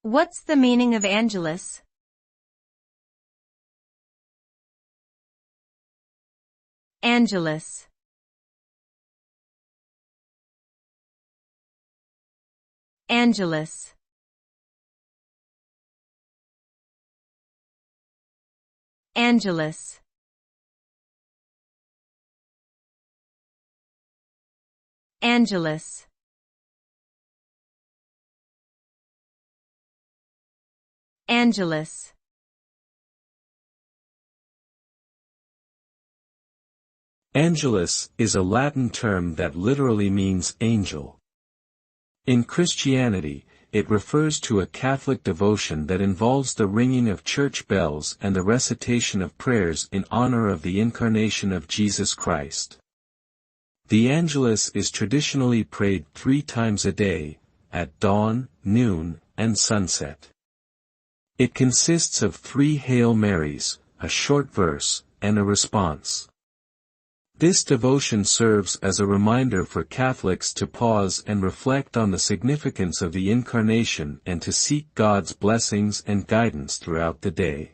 What's the meaning of angelus? Angelus. Angelus. Angelus. Angelus. Angelus. Angelus is a Latin term that literally means angel. In Christianity, it refers to a Catholic devotion that involves the ringing of church bells and the recitation of prayers in honor of the incarnation of Jesus Christ. The Angelus is traditionally prayed 3 times a day, at dawn, noon, and sunset. It consists of 3 Hail Marys, a short verse, and a response. This devotion serves as a reminder for Catholics to pause and reflect on the significance of the Incarnation and to seek God's blessings and guidance throughout the day.